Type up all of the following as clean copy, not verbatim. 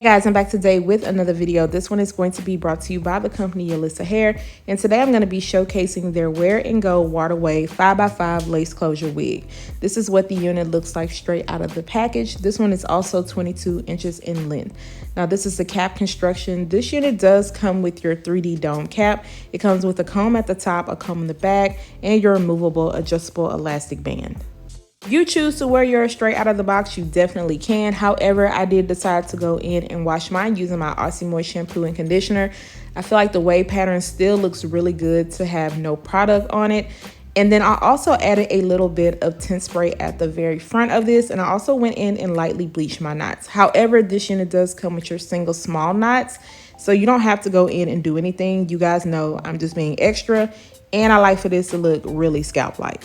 Hey guys, I'm back today with another video. This one is going to be brought to you by the company Yolissa Hair, and today I'm going to be showcasing their Wear and Go Waterway 5x5 lace closure wig. This is what the unit looks like straight out of the package. This one is also 22 inches in length. Now this is the cap construction. This unit does come with your 3D dome cap. It comes with a comb at the top, a comb in the back, and your removable adjustable elastic band. If you choose to wear yours straight out of the box, you definitely can. However, I did decide to go in and wash mine using my Aussie Moist shampoo and conditioner. I feel like the wave pattern still looks really good to have no product on it. And then I also added a little bit of tint spray at the very front of this, and I also went in and lightly bleached my knots. However, this unit does come with your single small knots, so you don't have to go in and do anything. You guys know I'm just being extra, and I like for this to look really scalp-like.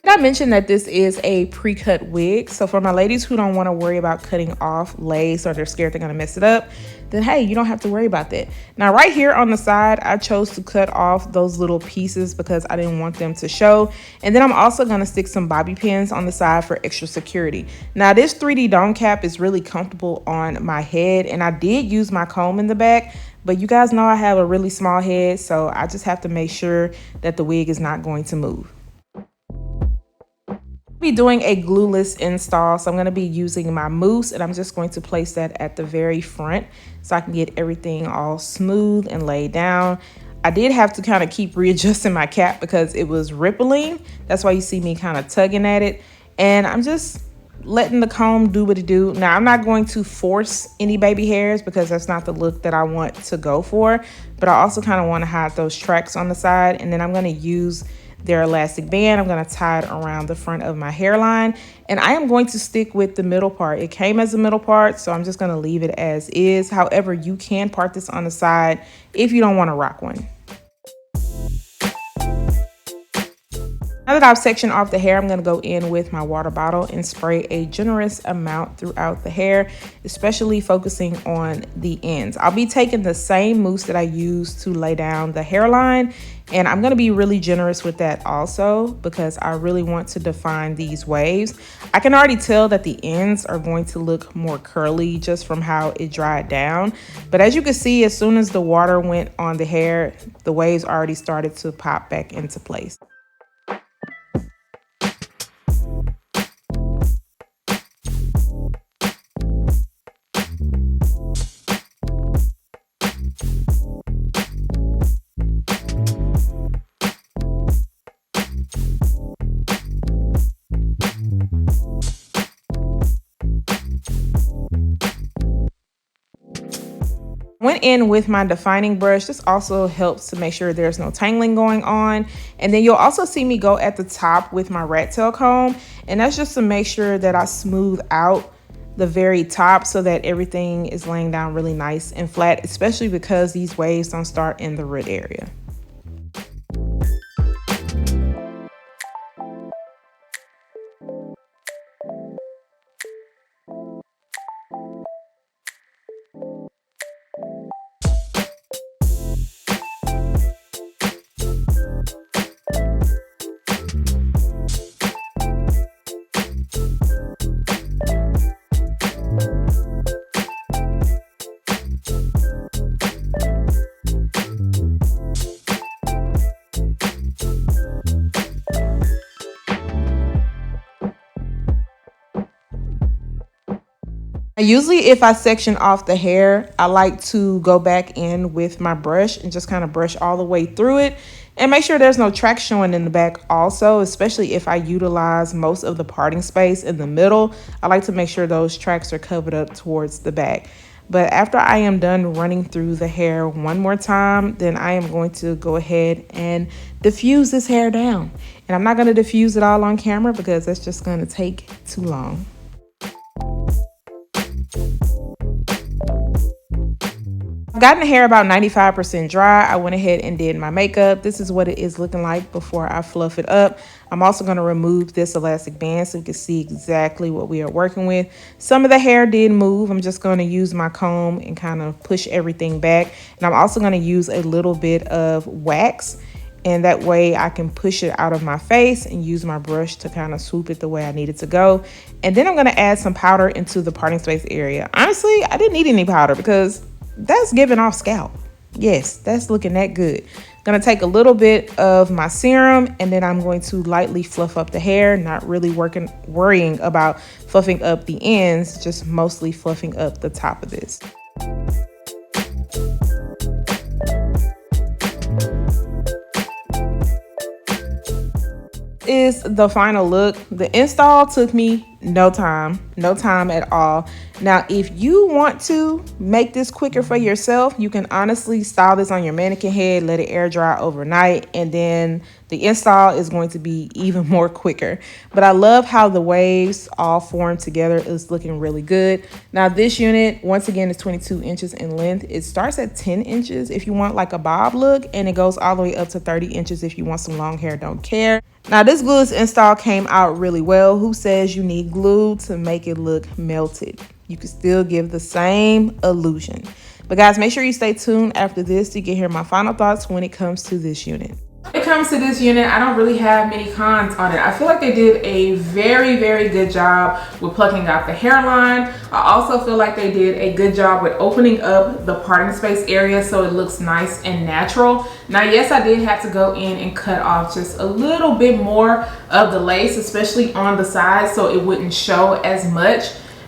I mentioned that this is a pre-cut wig, so for my ladies who don't want to worry about cutting off lace or they're scared they're going to mess it up, then hey, you don't have to worry about that. Now right here on the side, I chose to cut off those little pieces because I didn't want them to show, and then I'm also going to stick some bobby pins on the side for extra security. Now this 3D dome cap is really comfortable on my head, and I did use my comb in the back, but you guys know I have a really small head, so I just have to make sure that the wig is not going to move. Be doing a glueless install, so I'm going to be using my mousse, and I'm just going to place that at the very front so I can get everything all smooth and laid down. I did have to kind of keep readjusting my cap because it was rippling. That's why you see me kind of tugging at it, and I'm just letting the comb do what it do. Now I'm not going to force any baby hairs because that's not the look that I want to go for, but I also kind of want to hide those tracks on the side, and then I'm going to use their elastic band. I'm going to tie it around the front of my hairline, and I am going to stick with the middle part. It came as a middle part, so I'm just going to leave it as is. However, you can part this on the side if you don't want to rock one. Now that I've sectioned off the hair, I'm going to go in with my water bottle and spray a generous amount throughout the hair, especially focusing on the ends. I'll be taking the same mousse that I used to lay down the hairline, and I'm going to be really generous with that also because I really want to define these waves. I can already tell that the ends are going to look more curly just from how it dried down. But as you can see, as soon as the water went on the hair, the waves already started to pop back into place. Went in with my defining brush. This also helps to make sure there's no tangling going on. And then you'll also see me go at the top with my rat tail comb, and that's just to make sure that I smooth out the very top so that everything is laying down really nice and flat, especially because these waves don't start in the root area. Usually if I section off the hair, I like to go back in with my brush and just kind of brush all the way through it and make sure there's no tracks showing in the back also, especially if I utilize most of the parting space in the middle. I like to make sure those tracks are covered up towards the back. But after I am done running through the hair one more time, then I am going to go ahead and diffuse this hair down. And I'm not going to diffuse it all on camera because that's just going to take too long. I've gotten the hair about 95% dry. I went ahead and did my makeup. This is what it is looking like before I fluff it up. I'm also going to remove this elastic band so you can see exactly what we are working with. Some of the hair did move. I'm just going to use my comb and kind of push everything back. And I'm also going to use a little bit of wax and that way I can push it out of my face and use my brush to kind of swoop it the way I need it to go. And then I'm going to add some powder into the parting space area. Honestly, I didn't need any powder because that's giving off scalp. Yes, that's looking that good. I'm going to take a little bit of my serum, and then I'm going to lightly fluff up the hair, not really worrying about fluffing up the ends, just mostly fluffing up the top of this. Is the final look. The install took me no time at all. Now, if you want to make this quicker for yourself, you can honestly style this on your mannequin head, let it air dry overnight, and then the install is going to be even more quicker. But I love how the waves all form together. It's looking really good. Now, this unit, once again, is 22 inches in length. It starts at 10 inches if you want like a bob look, and it goes all the way up to 30 inches if you want some long hair, don't care. Now, this glueless install came out really well. Who says you need glue to make it look melted? You can still give the same illusion. But guys, make sure you stay tuned after this to get hear my final thoughts when it comes to this unit. When it comes to this unit, I don't really have many cons on it. I feel like they did a very good job with plucking out the hairline. I also feel like they did a good job with opening up the parting space area so it looks nice and natural. Now, yes, I did have to go in and cut off just a little bit more of the lace, especially on the sides, so it wouldn't show as much.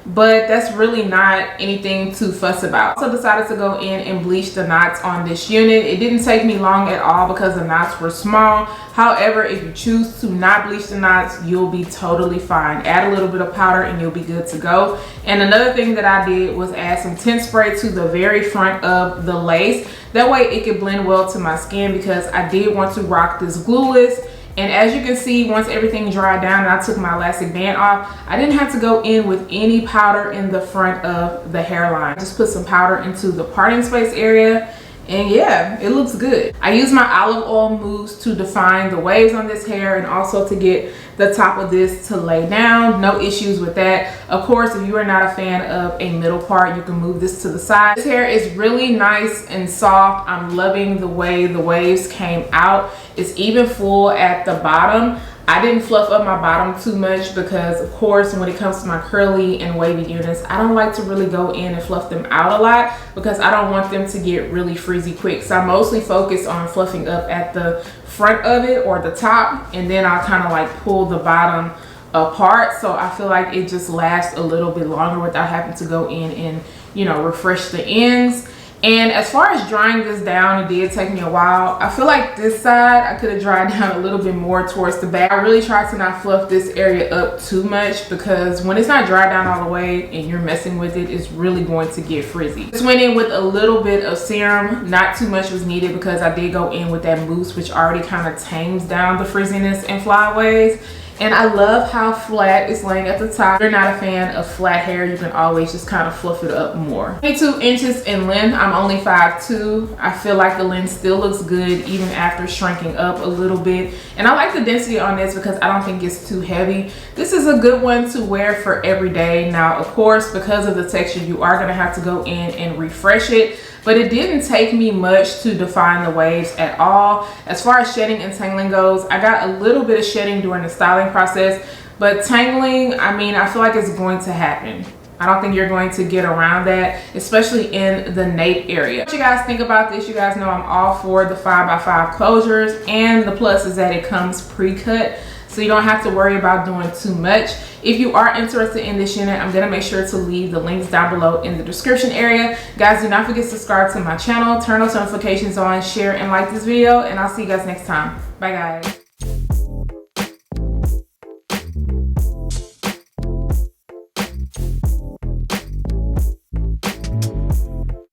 But that's really not anything to fuss about. So I decided to go in and bleach the knots on this unit. It didn't take me long at all because the knots were small. However, if you choose to not bleach the knots, you'll be totally fine. Add a little bit of powder and you'll be good to go. And another thing that I did was add some tint spray to the very front of the lace. That way it could blend well to my skin because I did want to rock this glueless. And as you can see, once everything dried down and I took my elastic band off, I didn't have to go in with any powder in the front of the hairline. Just put some powder into the parting space area. And yeah, it looks good. I use my olive oil mousse to define the waves on this hair and also to get the top of this to lay down. No issues with that. Of course, if you are not a fan of a middle part, you can move this to the side. This hair is really nice and soft. I'm loving the way the waves came out. It's even full at the bottom. I didn't fluff up my bottom too much because, of course, when it comes to my curly and wavy units, I don't like to really go in and fluff them out a lot because I don't want them to get really frizzy quick. So I mostly focus on fluffing up at the front of it or the top, and then I'll kind of like pull the bottom apart. So I feel like it just lasts a little bit longer without having to go in and, you know, refresh the ends. And as far as drying this down, it did take me a while. I feel like this side, I could have dried down a little bit more towards the back. I really tried to not fluff this area up too much because when it's not dried down all the way and you're messing with it, it's really going to get frizzy. Just went in with a little bit of serum. Not too much was needed because I did go in with that mousse, which already kind of tames down the frizziness and flyaways. And I love how flat it's laying at the top. If you're not a fan of flat hair, you can always just kind of fluff it up more. 22 inches in length. I'm only 5'2". I feel like the length still looks good even after shrinking up a little bit. And I like the density on this because I don't think it's too heavy. This is a good one to wear for every day. Now, of course, because of the texture, you are gonna have to go in and refresh it. But it didn't take me much to define the waves at all. As far as shedding and tangling goes, I got a little bit of shedding during the styling process, but tangling, I mean, I feel like it's going to happen. I don't think you're going to get around that, especially in the nape area. What you guys think about this? You guys know I'm all for the 5x5 closures, and the plus is that it comes pre-cut, so you don't have to worry about doing too much. If you are interested in this unit, I'm gonna make sure to leave the links down below in the description area. Guys, do not forget to subscribe to my channel, turn those notifications on, share and like this video, and I'll see you guys next time. Bye guys.